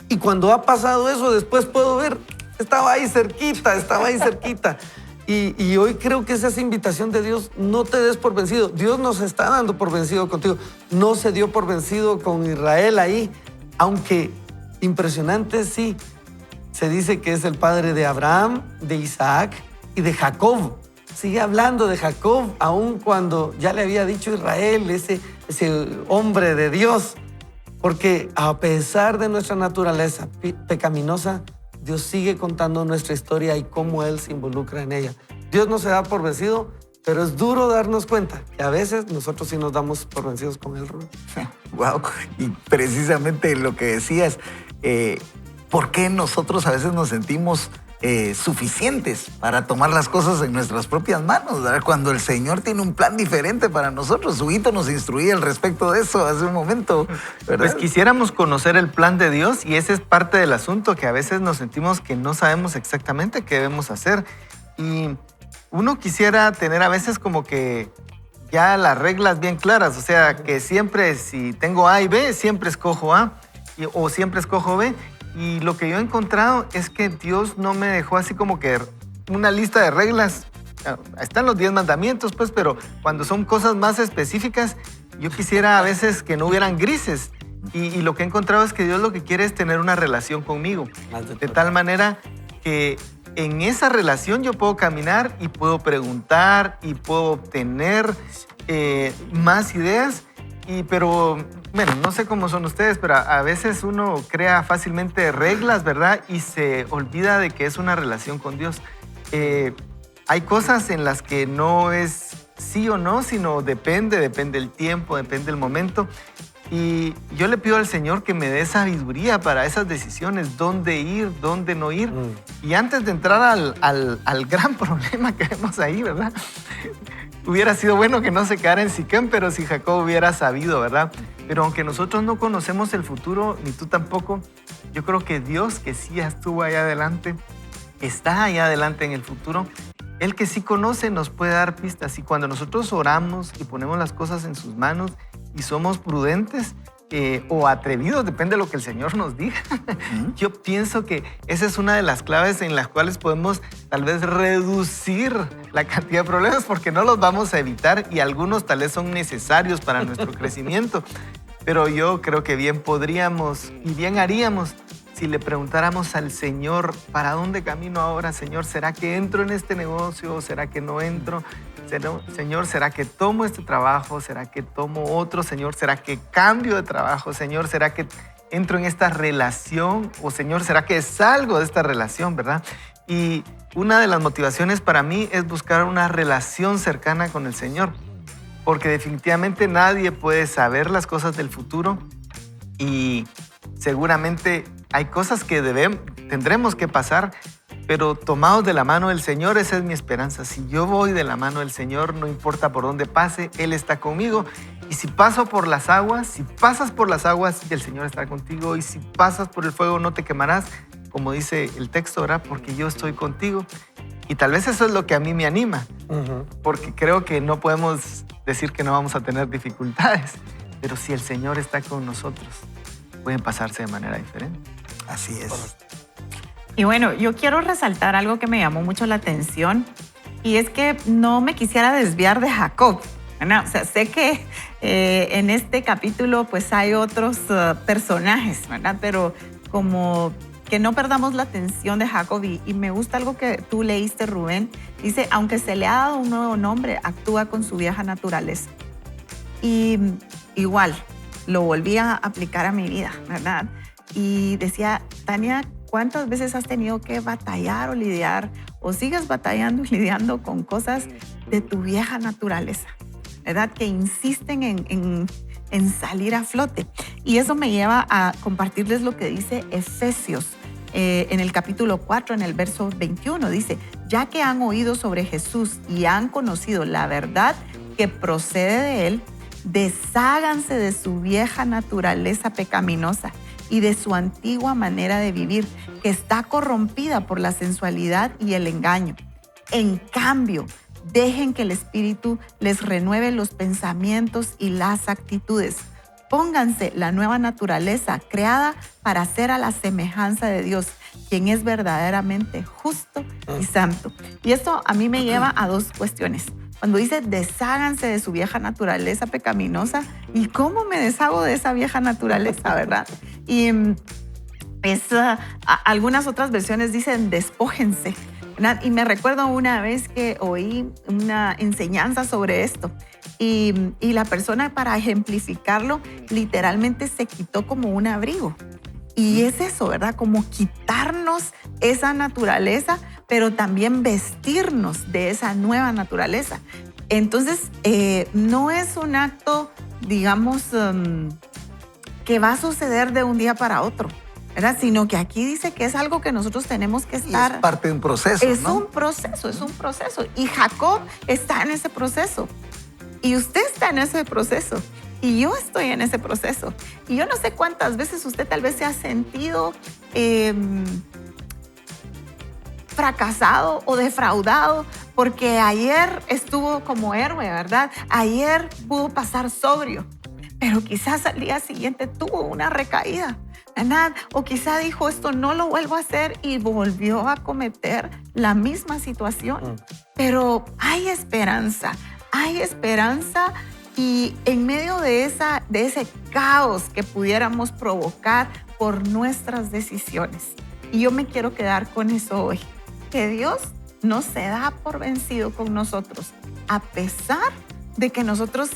Y cuando ha pasado eso, después puedo ver, estaba ahí cerquita. Y hoy creo que es esa invitación de Dios: no te des por vencido. Dios nos está dando por vencido contigo. No se dio por vencido con Israel ahí, aunque impresionante, sí. Se dice que es el padre de Abraham, de Isaac y de Jacob. Sigue hablando de Jacob, aun cuando ya le había dicho Israel, ese hombre de Dios. Porque a pesar de nuestra naturaleza pecaminosa, Dios sigue contando nuestra historia y cómo Él se involucra en ella. Dios no se da por vencido, Pero es duro darnos cuenta que a veces nosotros sí nos damos por vencidos con el Rubén. Wow. Y precisamente lo que decías, ¿por qué nosotros a veces nos sentimos suficientes para tomar las cosas en nuestras propias manos, ¿verdad? Cuando el Señor tiene un plan diferente para nosotros? Su hito nos instruía al respecto de eso hace un momento, ¿verdad? Pues quisiéramos conocer el plan de Dios y ese es parte del asunto, que a veces nos sentimos que no sabemos exactamente qué debemos hacer. Y uno quisiera tener a veces como que ya las reglas bien claras, o sea, que siempre si tengo A y B, siempre escojo A o siempre escojo B. Y lo que yo he encontrado es que Dios no me dejó así como que una lista de reglas. Están los 10 mandamientos, pues, pero cuando son cosas más específicas, yo quisiera a veces que no hubieran grises. Y lo que he encontrado es que Dios lo que quiere es tener una relación conmigo. De tal manera que en esa relación yo puedo caminar y puedo preguntar y puedo obtener más ideas. Pero, bueno, no sé cómo son ustedes, pero a veces uno crea fácilmente reglas, ¿verdad? Y se olvida de que es una relación con Dios. Hay cosas en las que no es sí o no, sino depende el tiempo, depende el momento. Y yo le pido al Señor que me dé sabiduría para esas decisiones, dónde ir, dónde no ir. Y antes de entrar al gran problema que vemos ahí, ¿verdad? Hubiera sido bueno que no se quedara en Siquem, pero si Jacob hubiera sabido, ¿verdad? Pero aunque nosotros no conocemos el futuro, ni tú tampoco, yo creo que Dios, que sí estuvo allá adelante, está allá adelante en el futuro, Él que sí conoce nos puede dar pistas. Y cuando nosotros oramos y ponemos las cosas en sus manos y somos prudentes o atrevidos, depende de lo que el Señor nos diga, yo pienso que esa es una de las claves en las cuales podemos tal vez reducir la cantidad de problemas, porque no los vamos a evitar y algunos tal vez son necesarios para nuestro crecimiento. Pero yo creo que bien podríamos y bien haríamos si le preguntáramos al Señor, ¿para dónde camino ahora, Señor? ¿Será que entro en este negocio? ¿Será que no entro? Señor, ¿será que tomo este trabajo? ¿Será que tomo otro? Señor, ¿será que cambio de trabajo? Señor, ¿será que entro en esta relación? O Señor, ¿será que salgo de esta relación, verdad? Y una de las motivaciones para mí es buscar una relación cercana con el Señor, porque definitivamente nadie puede saber las cosas del futuro y seguramente hay cosas que tendremos que pasar, pero tomados de la mano del Señor, esa es mi esperanza. Si yo voy de la mano del Señor, no importa por dónde pase, Él está conmigo. Y si paso por las aguas, si pasas por las aguas, el Señor está contigo. Y si pasas por el fuego, no te quemarás, como dice el texto, ¿verdad? Porque yo estoy contigo. Y tal vez eso es lo que a mí me anima, porque creo que no podemos decir que no vamos a tener dificultades, pero si el Señor está con nosotros, pueden pasarse de manera diferente. Así es. Y bueno, yo quiero resaltar algo que me llamó mucho la atención, y es que no me quisiera desviar de Jacob, ¿verdad? O sea, sé que en este capítulo pues hay otros personajes, ¿verdad? Pero como que no perdamos la atención de Jacob, y me gusta algo que tú leíste, Rubén. Dice, aunque se le ha dado un nuevo nombre, actúa con su vieja naturaleza. Y igual, lo volví a aplicar a mi vida, ¿verdad? Y decía, Tania, ¿cuántas veces has tenido que batallar o lidiar, o sigues batallando y lidiando con cosas de tu vieja naturaleza, ¿verdad? Que insisten en salir a flote. Y eso me lleva a compartirles lo que dice Efesios en el capítulo 4, en el verso 21. Dice, ya que han oído sobre Jesús y han conocido la verdad que procede de Él, desháganse de su vieja naturaleza pecaminosa y de su antigua manera de vivir, que está corrompida por la sensualidad y el engaño. En cambio, dejen que el Espíritu les renueve los pensamientos y las actitudes. Pónganse la nueva naturaleza creada para ser a la semejanza de Dios, quien es verdaderamente justo y santo. Y esto a mí me lleva a dos cuestiones. Cuando dice desháganse de su vieja naturaleza pecaminosa, ¿y cómo me deshago de esa vieja naturaleza, verdad? Y algunas otras versiones dicen despójense, ¿verdad? Y me recuerdo una vez que oí una enseñanza sobre esto, y la persona, para ejemplificarlo, literalmente se quitó como un abrigo. Y es eso, ¿verdad? Como quitarnos esa naturaleza, pero también vestirnos de esa nueva naturaleza. Entonces, no es un acto, digamos, que va a suceder de un día para otro, ¿verdad? Sino que aquí dice que es algo que nosotros tenemos que Y estar... es parte de un proceso, Es ¿no? un proceso, es un proceso. Y Jacob está en ese proceso. Y usted está en ese proceso. Y yo estoy en ese proceso. Y yo no sé cuántas veces usted tal vez se ha sentido fracasado o defraudado porque ayer estuvo como héroe, ¿verdad? Ayer pudo pasar sobrio, pero quizás al día siguiente tuvo una recaída, ¿verdad? O quizá dijo, esto no lo vuelvo a hacer y volvió a cometer la misma situación. Pero hay esperanza y en medio de ese caos que pudiéramos provocar por nuestras decisiones. Y yo me quiero quedar con eso hoy, que Dios no se da por vencido con nosotros, a pesar de que nosotros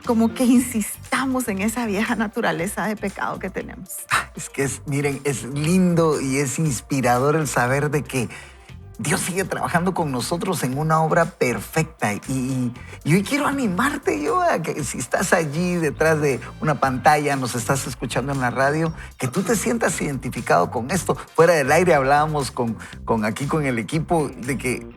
como que insistamos en esa vieja naturaleza de pecado que tenemos. Es que miren, es lindo y es inspirador el saber de que Dios sigue trabajando con nosotros en una obra perfecta. Y hoy quiero animarte yo a que si estás allí detrás de una pantalla, nos estás escuchando en la radio, que tú te sientas identificado con esto. Fuera del aire hablábamos con el equipo de que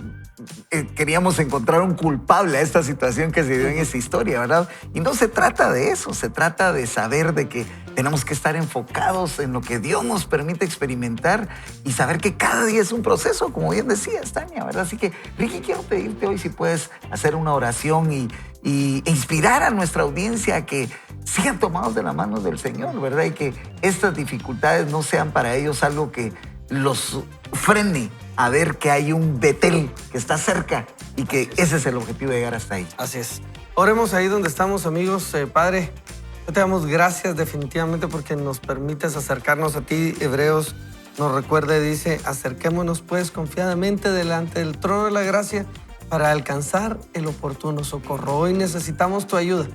queríamos encontrar un culpable a esta situación que se dio en esa historia, ¿verdad? Y no se trata de eso, se trata de saber de que tenemos que estar enfocados en lo que Dios nos permite experimentar y saber que cada día es un proceso, como bien decías, Tania, ¿verdad? Así que, Ricky, quiero pedirte hoy si puedes hacer una oración e inspirar a nuestra audiencia a que sigan tomados de la mano del Señor, ¿verdad? Y que estas dificultades no sean para ellos algo que los frene a ver que hay un Betel que está cerca y que ese es el objetivo de llegar hasta ahí. Así es. Oremos ahí donde estamos, amigos. Padre, te damos gracias definitivamente porque nos permites acercarnos a ti. Hebreos nos recuerda y dice, acerquémonos pues confiadamente delante del trono de la gracia para alcanzar el oportuno socorro. Hoy necesitamos tu ayuda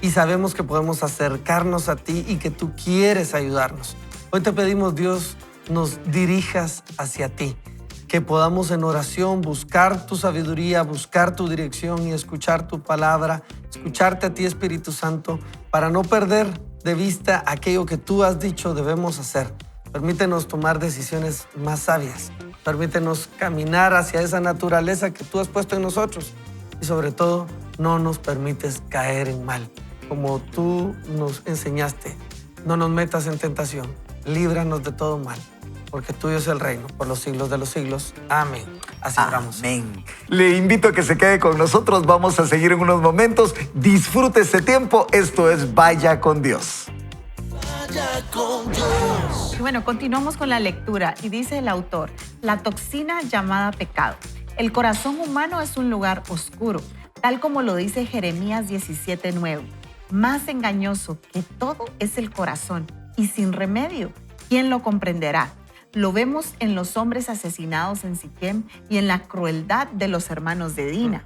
y sabemos que podemos acercarnos a ti y que tú quieres ayudarnos. Hoy te pedimos, Dios, nos dirijas hacia ti, que podamos en oración buscar tu sabiduría, buscar tu dirección y escuchar tu palabra, escucharte a ti, Espíritu Santo, para no perder de vista aquello que tú has dicho debemos hacer. Permítenos tomar decisiones más sabias, permítenos caminar hacia esa naturaleza que tú has puesto en nosotros y sobre todo no nos permites caer en mal, como tú nos enseñaste. No nos metas en tentación, líbranos de todo mal, porque tuyo es el reino por los siglos de los siglos. Amén. Así oramos. Amén. Le invito a que se quede con nosotros. Vamos a seguir en unos momentos. Disfrute este tiempo. Esto es Vaya con Dios. Vaya con Dios. Y bueno, continuamos con la lectura y dice el autor, la toxina llamada pecado. El corazón humano es un lugar oscuro, tal como lo dice Jeremías 17:9. Más engañoso que todo es el corazón y sin remedio, ¿quién lo comprenderá? Lo vemos en los hombres asesinados en Siquem y en la crueldad de los hermanos de Dina.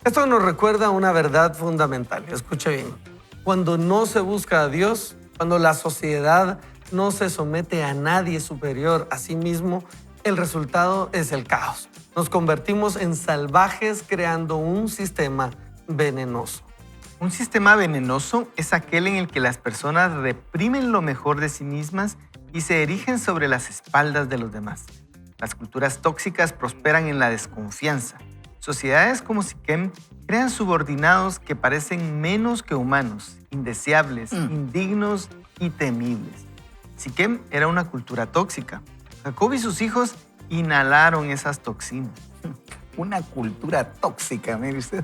Esto nos recuerda una verdad fundamental. Escuche bien. Cuando no se busca a Dios, cuando la sociedad no se somete a nadie superior a sí mismo, el resultado es el caos. Nos convertimos en salvajes creando un sistema venenoso. Un sistema venenoso es aquel en el que las personas reprimen lo mejor de sí mismas y se erigen sobre las espaldas de los demás. Las culturas tóxicas prosperan en la desconfianza. Sociedades como Siquem crean subordinados que parecen menos que humanos, indeseables, indignos y temibles. Siquem era una cultura tóxica. Jacob y sus hijos inhalaron esas toxinas. Una cultura tóxica, mire usted.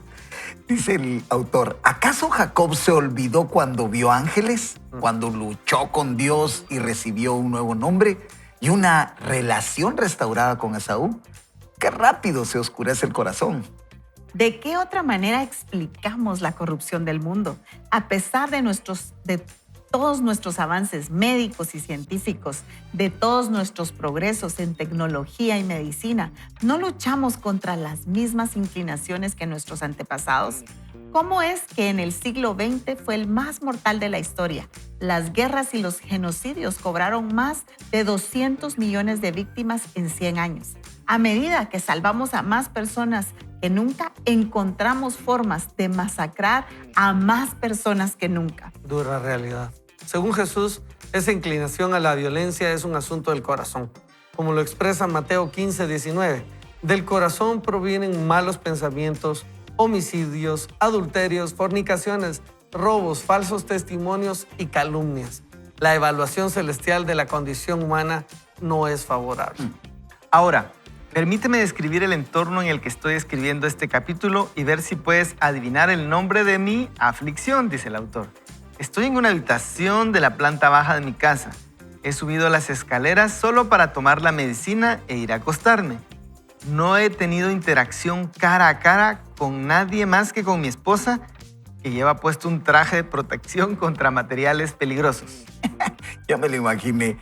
Dice el autor, ¿acaso Jacob se olvidó cuando vio ángeles? Cuando luchó con Dios y recibió un nuevo nombre y una relación restaurada con Esaú. Qué rápido se oscurece el corazón. ¿De qué otra manera explicamos la corrupción del mundo? A pesar de todos nuestros avances médicos y científicos, de todos nuestros progresos en tecnología y medicina, ¿no luchamos contra las mismas inclinaciones que nuestros antepasados? ¿Cómo es que en el siglo XX fue el más mortal de la historia? Las guerras y los genocidios cobraron más de 200 millones de víctimas en 100 años. A medida que salvamos a más personas que nunca, encontramos formas de masacrar a más personas que nunca. Dura realidad. Según Jesús, esa inclinación a la violencia es un asunto del corazón. Como lo expresa Mateo 15:19, del corazón provienen malos pensamientos, homicidios, adulterios, fornicaciones, robos, falsos testimonios y calumnias. La evaluación celestial de la condición humana no es favorable. Ahora, permíteme describir el entorno en el que estoy escribiendo este capítulo y ver si puedes adivinar el nombre de mi aflicción, dice el autor. Estoy en una habitación de la planta baja de mi casa. He subido las escaleras solo para tomar la medicina e ir a acostarme. No he tenido interacción cara a cara con nadie más que con mi esposa, que lleva puesto un traje de protección contra materiales peligrosos. Ya me lo imaginé.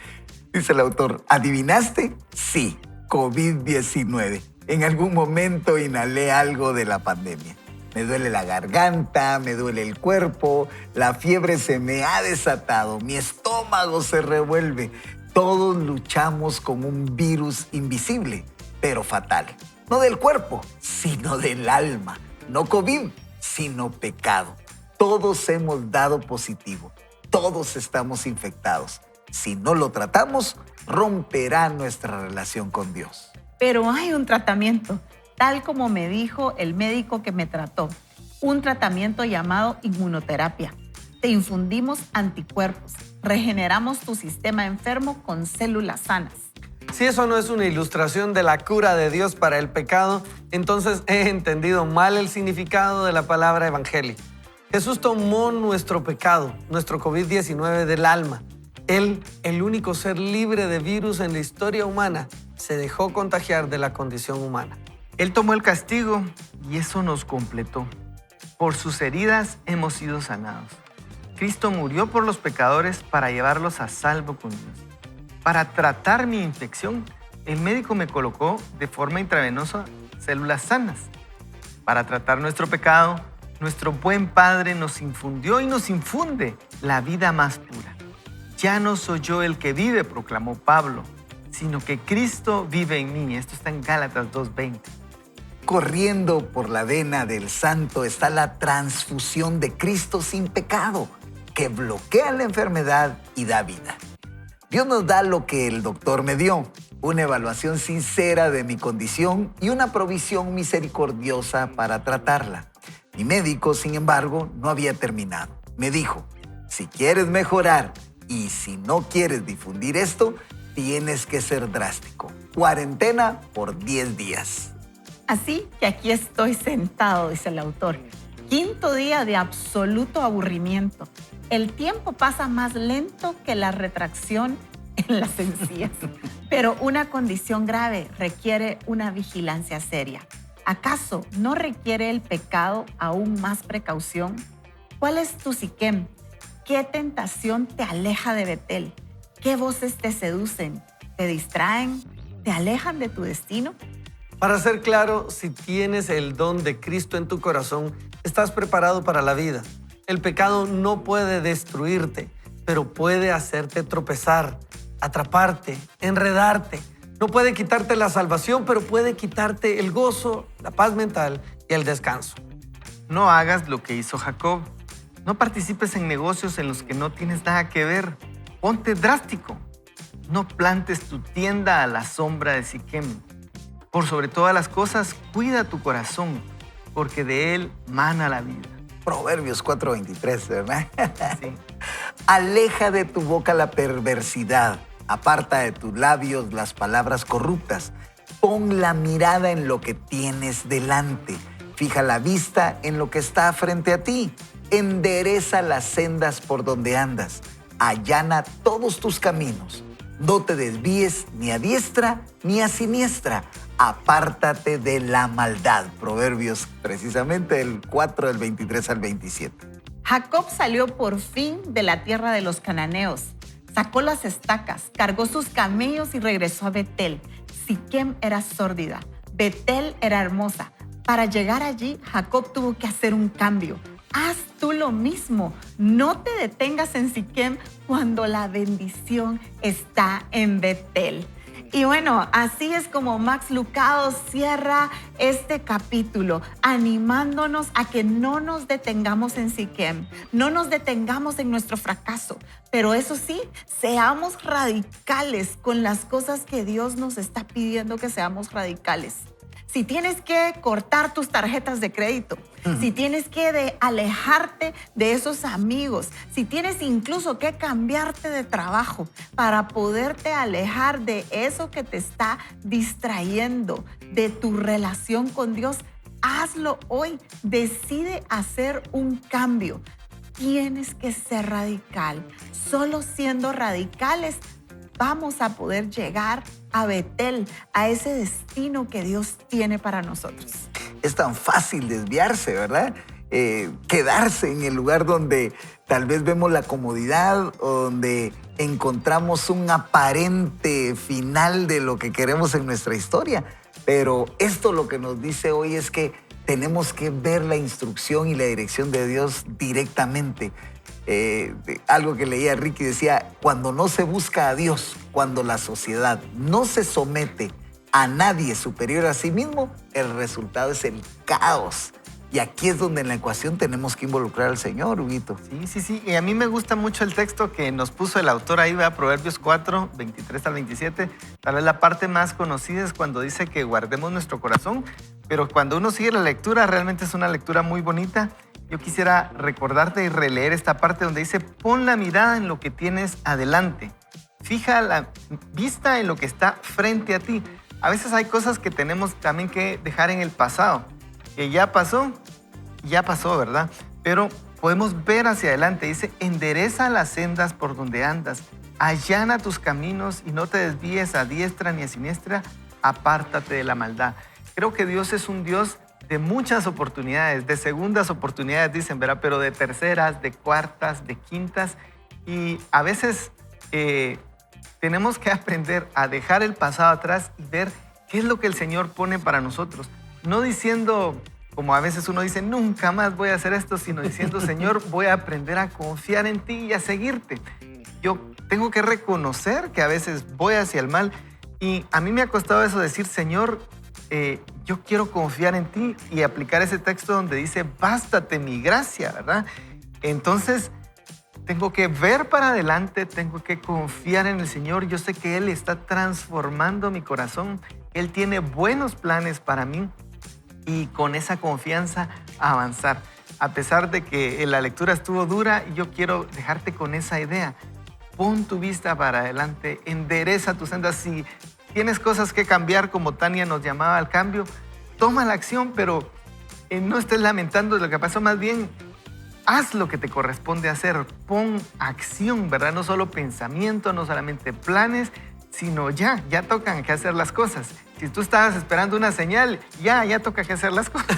Dice el autor, ¿adivinaste? Sí, COVID-19. En algún momento inhalé algo de la pandemia. Me duele la garganta, me duele el cuerpo, la fiebre se me ha desatado, mi estómago se revuelve. Todos luchamos con un virus invisible, pero fatal. No del cuerpo, sino del alma. No COVID, sino pecado. Todos hemos dado positivo. Todos estamos infectados. Si no lo tratamos, romperá nuestra relación con Dios. Pero hay un tratamiento, tal como me dijo el médico que me trató. Un tratamiento llamado inmunoterapia. Te infundimos anticuerpos. Regeneramos tu sistema enfermo con células sanas. Si eso no es una ilustración de la cura de Dios para el pecado, entonces he entendido mal el significado de la palabra evangelio. Jesús tomó nuestro pecado, nuestro COVID-19 del alma. Él, el único ser libre de virus en la historia humana, se dejó contagiar de la condición humana. Él tomó el castigo y eso nos completó. Por sus heridas hemos sido sanados. Cristo murió por los pecadores para llevarlos a salvo con Dios. Para tratar mi infección, el médico me colocó de forma intravenosa células sanas. Para tratar nuestro pecado, nuestro buen Padre nos infundió y nos infunde la vida más pura. Ya no soy yo el que vive, proclamó Pablo, sino que Cristo vive en mí. Esto está en Gálatas 2:20. Corriendo por la vena del santo está la transfusión de Cristo sin pecado, que bloquea la enfermedad y da vida. Dios nos da lo que el doctor me dio, una evaluación sincera de mi condición y una provisión misericordiosa para tratarla. Mi médico, sin embargo, no había terminado. Me dijo, si quieres mejorar y si no quieres difundir esto, tienes que ser drástico. Cuarentena por 10 días. Así que aquí estoy sentado, dice el autor. 5º día de absoluto aburrimiento. El tiempo pasa más lento que la retracción en las encías. Pero una condición grave requiere una vigilancia seria. ¿Acaso no requiere el pecado aún más precaución? ¿Cuál es tu Siquem? ¿Qué tentación te aleja de Betel? ¿Qué voces te seducen? ¿Te distraen? ¿Te alejan de tu destino? Para ser claro, si tienes el don de Cristo en tu corazón, estás preparado para la vida. El pecado no puede destruirte, pero puede hacerte tropezar, atraparte, enredarte. No puede quitarte la salvación, pero puede quitarte el gozo, la paz mental y el descanso. No hagas lo que hizo Jacob. No participes en negocios en los que no tienes nada que ver. Ponte drástico. No plantes tu tienda a la sombra de Siquem. Por sobre todas las cosas, cuida tu corazón, porque de él mana la vida. Proverbios 4:23, ¿verdad? Sí. Aleja de tu boca la perversidad. Aparta de tus labios las palabras corruptas. Pon la mirada en lo que tienes delante. Fija la vista en lo que está frente a ti. Endereza las sendas por donde andas. Allana todos tus caminos. No te desvíes ni a diestra ni a siniestra. Apártate de la maldad. Proverbios, precisamente el 4, del 23 al 27. Jacob salió por fin de la tierra de los cananeos. Sacó las estacas, cargó sus camellos y regresó a Betel. Siquem era sórdida, Betel era hermosa. Para llegar allí, Jacob tuvo que hacer un cambio. Haz tú lo mismo. No te detengas en Siquem cuando la bendición está en Betel. Y bueno, así es como Max Lucado cierra este capítulo, animándonos a que no nos detengamos en Siquem, no nos detengamos en nuestro fracaso, pero eso sí, seamos radicales con las cosas que Dios nos está pidiendo que seamos radicales. Si tienes que cortar tus tarjetas de crédito, si tienes que alejarte de esos amigos, si tienes incluso que cambiarte de trabajo para poderte alejar de eso que te está distrayendo de tu relación con Dios, hazlo hoy. Decide hacer un cambio. Tienes que ser radical. Solo siendo radicales vamos a poder llegar a Betel, a ese destino que Dios tiene para nosotros. Es tan fácil desviarse, ¿verdad? Quedarse en el lugar donde tal vez vemos la comodidad o donde encontramos un aparente final de lo que queremos en nuestra historia. Pero esto lo que nos dice hoy es que tenemos que ver la instrucción y la dirección de Dios directamente. Algo que leía Ricky decía, cuando no se busca a Dios, cuando la sociedad no se somete a nadie superior a sí mismo, el resultado es el caos. Y aquí es donde en la ecuación tenemos que involucrar al Señor, Huguito. Sí. Y a mí me gusta mucho el texto que nos puso el autor ahí, ¿verdad? Proverbios 4, 23 al 27. Tal vez la parte más conocida es cuando dice que guardemos nuestro corazón, pero cuando uno sigue la lectura, realmente es una lectura muy bonita. Yo quisiera recordarte y releer esta parte donde dice, pon la mirada en lo que tienes adelante. Fija la vista en lo que está frente a ti. A veces hay cosas que tenemos también que dejar en el pasado, que ya pasó, ¿verdad? Pero podemos ver hacia adelante. Dice, endereza las sendas por donde andas, allana tus caminos y no te desvíes a diestra ni a siniestra, apártate de la maldad. Creo que Dios es un Dios de muchas oportunidades, de segundas oportunidades, dicen, ¿verdad? Pero de terceras, de cuartas, de quintas. Y a veces tenemos que aprender a dejar el pasado atrás y ver qué es lo que el Señor pone para nosotros. No diciendo, como a veces uno dice, nunca más voy a hacer esto, sino diciendo, Señor, voy a aprender a confiar en ti y a seguirte. Yo tengo que reconocer que a veces voy hacia el mal y a mí me ha costado eso, decir, Señor, yo quiero confiar en ti y aplicar ese texto donde dice, bástate mi gracia, ¿verdad? Entonces, tengo que ver para adelante, tengo que confiar en el Señor. Yo sé que Él está transformando mi corazón. Él tiene buenos planes para mí y con esa confianza avanzar. A pesar de que la lectura estuvo dura, yo quiero dejarte con esa idea. Pon tu vista para adelante, endereza tus sendas. Si tienes cosas que cambiar, como Tania nos llamaba al cambio, toma la acción, pero no estés lamentando lo que pasó, más bien haz lo que te corresponde hacer, pon acción, ¿verdad? No solo pensamiento, no solamente planes, sino ya tocan que hacer las cosas. Si tú estabas esperando una señal, ya toca que hacer las cosas.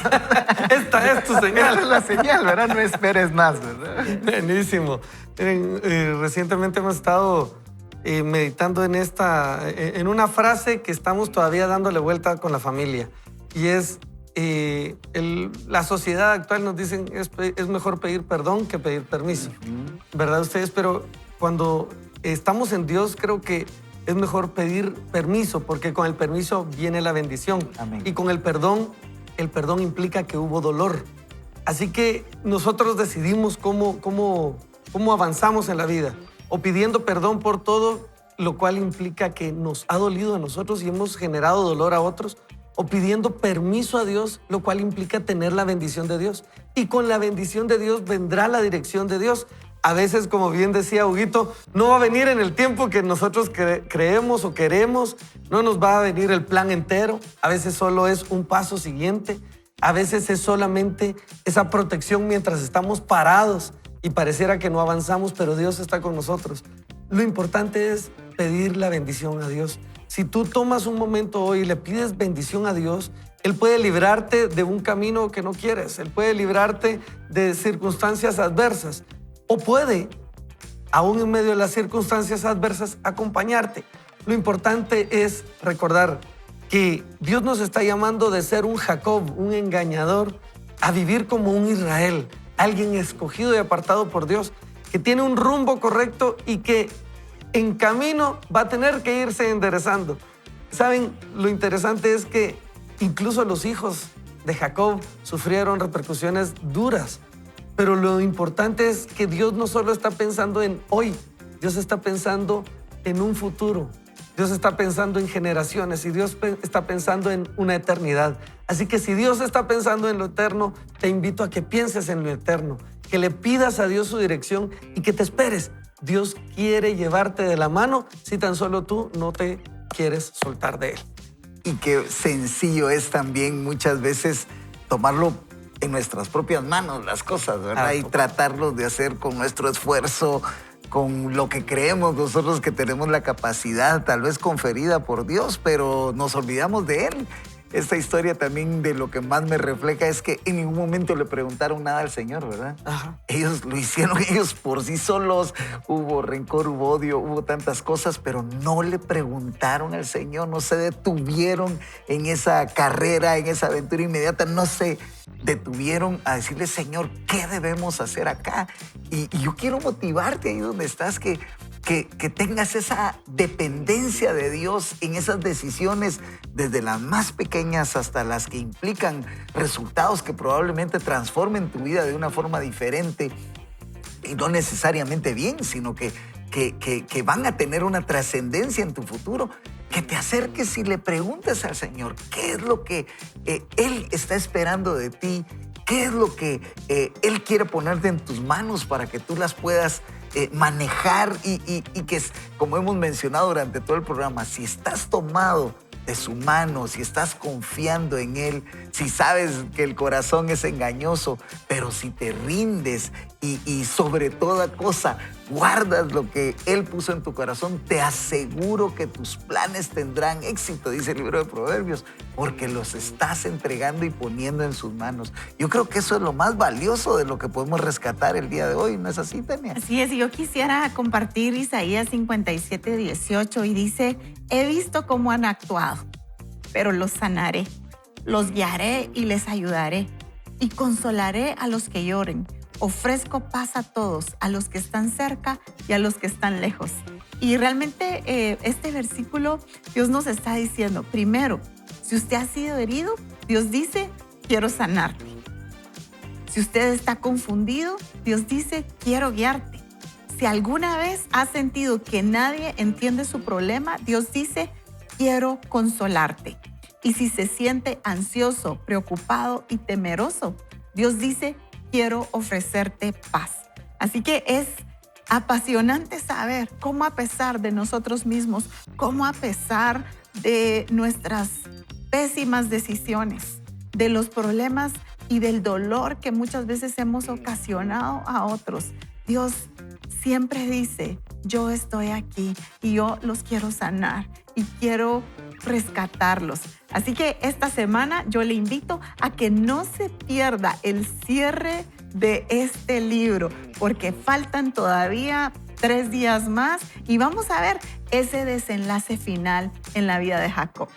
Esta es tu señal. Esta es la señal, ¿verdad? No esperes más, ¿verdad? Buenísimo. Recientemente hemos estado meditando en una frase que estamos todavía dándole vuelta con la familia. Y es, la sociedad actual nos dicen, es mejor pedir perdón que pedir permiso. ¿Verdad ustedes? Pero cuando estamos en Dios, creo que es mejor pedir permiso, porque con el permiso viene la bendición. Amén. Y con el perdón implica que hubo dolor. Así que nosotros decidimos cómo avanzamos en la vida. O pidiendo perdón por todo, lo cual implica que nos ha dolido a nosotros y hemos generado dolor a otros. O pidiendo permiso a Dios, lo cual implica tener la bendición de Dios. Y con la bendición de Dios vendrá la dirección de Dios. A veces, como bien decía Huguito, no va a venir en el tiempo que nosotros creemos o queremos. No nos va a venir el plan entero. A veces solo es un paso siguiente. A veces es solamente esa protección mientras estamos parados y pareciera que no avanzamos, pero Dios está con nosotros. Lo importante es pedir la bendición a Dios. Si tú tomas un momento hoy y le pides bendición a Dios, Él puede librarte de un camino que no quieres. Él puede librarte de circunstancias adversas. O puede, aún en medio de las circunstancias adversas, acompañarte. Lo importante es recordar que Dios nos está llamando de ser un Jacob, un engañador, a vivir como un Israel, alguien escogido y apartado por Dios, que tiene un rumbo correcto y que en camino va a tener que irse enderezando. Saben, lo interesante es que incluso los hijos de Jacob sufrieron repercusiones duras, pero lo importante es que Dios no solo está pensando en hoy, Dios está pensando en un futuro. Dios está pensando en generaciones y Dios está pensando en una eternidad. Así que si Dios está pensando en lo eterno, te invito a que pienses en lo eterno, que le pidas a Dios su dirección y que te esperes. Dios quiere llevarte de la mano si tan solo tú no te quieres soltar de Él. Y qué sencillo es también muchas veces tomarlo en nuestras propias manos, las cosas, ¿verdad? Y tratarlo de hacer con nuestro esfuerzo, con lo que creemos nosotros que tenemos la capacidad, tal vez conferida por Dios, pero nos olvidamos de Él. Esta historia también de lo que más me refleja es que en ningún momento le preguntaron nada al Señor, ¿verdad? Ajá. Ellos lo hicieron ellos por sí solos. Hubo rencor, hubo odio, hubo tantas cosas, pero no le preguntaron al Señor, no se detuvieron en esa carrera, en esa aventura inmediata, no se detuvieron a decirle, Señor, ¿qué debemos hacer acá? Y yo quiero motivarte ahí donde estás, que tengas esa dependencia de Dios en esas decisiones, desde las más pequeñas hasta las que implican resultados que probablemente transformen tu vida de una forma diferente y no necesariamente bien, sino que van a tener una trascendencia en tu futuro. Que te acerques y le preguntes al Señor qué es lo que Él está esperando de ti, qué es lo que Él quiere ponerte en tus manos para que tú las puedas manejar y que, como hemos mencionado durante todo el programa, si estás tomado de su mano, si estás confiando en Él, si sabes que el corazón es engañoso, pero si te rindes y sobre toda cosa guardas lo que Él puso en tu corazón, te aseguro que tus planes tendrán éxito, dice el libro de Proverbios, porque los estás entregando y poniendo en sus manos. Yo creo que eso es lo más valioso de lo que podemos rescatar el día de hoy, ¿no es así, Tania? Así es, y yo quisiera compartir Isaías 57:18 y dice, he visto cómo han actuado, pero los sanaré, los guiaré y les ayudaré, y consolaré a los que lloren. Ofrezco paz a todos, a los que están cerca y a los que están lejos. Y realmente este versículo, Dios nos está diciendo, primero, si usted ha sido herido, Dios dice, quiero sanarte. Si usted está confundido, Dios dice, quiero guiarte. Si alguna vez ha sentido que nadie entiende su problema, Dios dice, quiero consolarte. Y si se siente ansioso, preocupado y temeroso, Dios dice, quiero ofrecerte paz. Así que es apasionante saber cómo a pesar de nosotros mismos, cómo a pesar de nuestras pésimas decisiones, de los problemas y del dolor que muchas veces hemos ocasionado a otros, Dios siempre dice, yo estoy aquí y yo los quiero sanar y quiero rescatarlos. Así que esta semana yo le invito a que no se pierda el cierre de este libro, porque faltan todavía 3 días más y vamos a ver ese desenlace final en la vida de Jacob.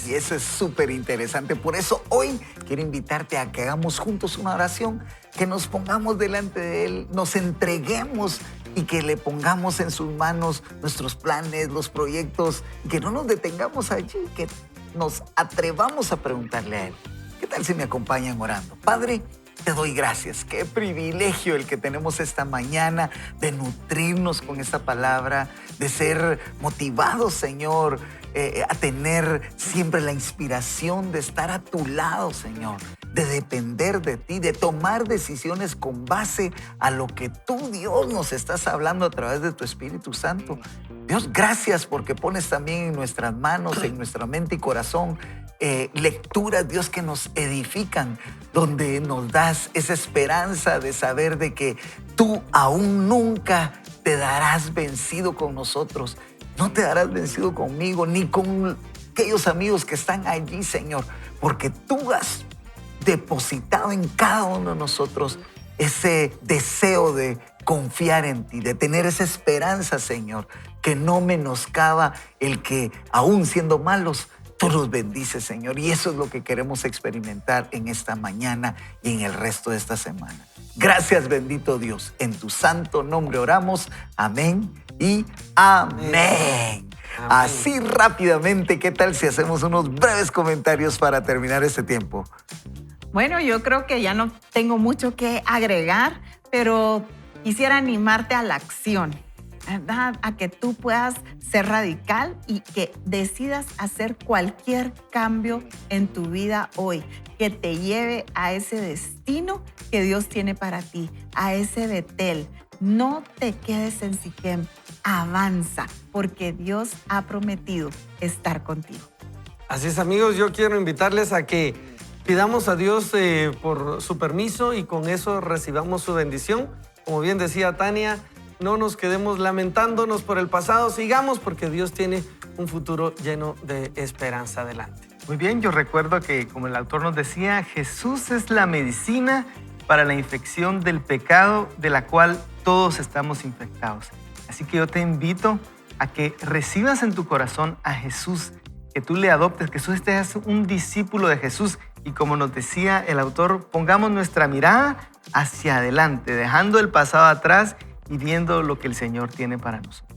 Y eso es súper interesante. Por eso hoy quiero invitarte a que hagamos juntos una oración, que nos pongamos delante de Él, nos entreguemos y que le pongamos en sus manos nuestros planes, los proyectos, y que no nos detengamos allí, que nos atrevamos a preguntarle a Él. ¿Qué tal si me acompañan orando? Padre, te doy gracias. Qué privilegio el que tenemos esta mañana de nutrirnos con esta palabra, de ser motivados, Señor, a tener siempre la inspiración de estar a tu lado, Señor, de depender de ti, de tomar decisiones con base a lo que tú, Dios, nos estás hablando a través de tu Espíritu Santo. Dios, gracias porque pones también en nuestras manos, en nuestra mente y corazón, lecturas, Dios, que nos edifican, donde nos das esa esperanza de saber de que tú aún nunca te darás vencido con nosotros. No te darás vencido conmigo ni con aquellos amigos que están allí, Señor, porque tú has depositado en cada uno de nosotros ese deseo de confiar en ti, de tener esa esperanza, Señor, que no menoscaba el que, aún siendo malos, tú los bendices, Señor. Y eso es lo que queremos experimentar en esta mañana y en el resto de esta semana. Gracias, bendito Dios. En tu santo nombre oramos. Amén y amén. Así rápidamente, ¿qué tal si hacemos unos breves comentarios para terminar este tiempo? Bueno, yo creo que ya no tengo mucho que agregar, pero quisiera animarte a la acción, ¿verdad? A que tú puedas ser radical y que decidas hacer cualquier cambio en tu vida hoy que te lleve a ese destino que Dios tiene para ti, a ese Betel. No te quedes en Siquem, avanza, porque Dios ha prometido estar contigo. Así es, amigos, yo quiero invitarles a que pidamos a Dios por su permiso y con eso recibamos su bendición. Como bien decía Tania, no nos quedemos lamentándonos por el pasado, sigamos porque Dios tiene un futuro lleno de esperanza adelante. Muy bien, yo recuerdo que, como el autor nos decía, Jesús es la medicina para la infección del pecado de la cual todos estamos infectados. Así que yo te invito a que recibas en tu corazón a Jesús, que tú le adoptes, que tú seas un discípulo de Jesús. Y como nos decía el autor, pongamos nuestra mirada hacia adelante, dejando el pasado atrás y viendo lo que el Señor tiene para nosotros.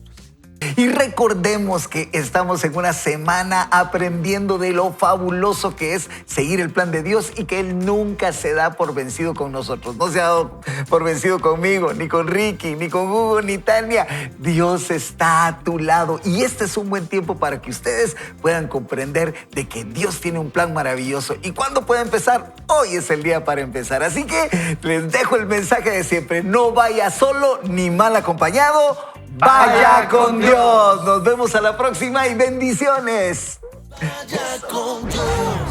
Y recordemos que estamos en una semana aprendiendo de lo fabuloso que es seguir el plan de Dios y que Él nunca se da por vencido con nosotros. No se ha dado por vencido conmigo, ni con Ricky, ni con Hugo, ni Tania. Dios está a tu lado y este es un buen tiempo para que ustedes puedan comprender de que Dios tiene un plan maravilloso. ¿Y cuándo puede empezar? Hoy es el día para empezar. Así que les dejo el mensaje de siempre. No vaya solo ni mal acompañado. Vaya con Dios. Nos vemos a la próxima y bendiciones. Vaya con Dios.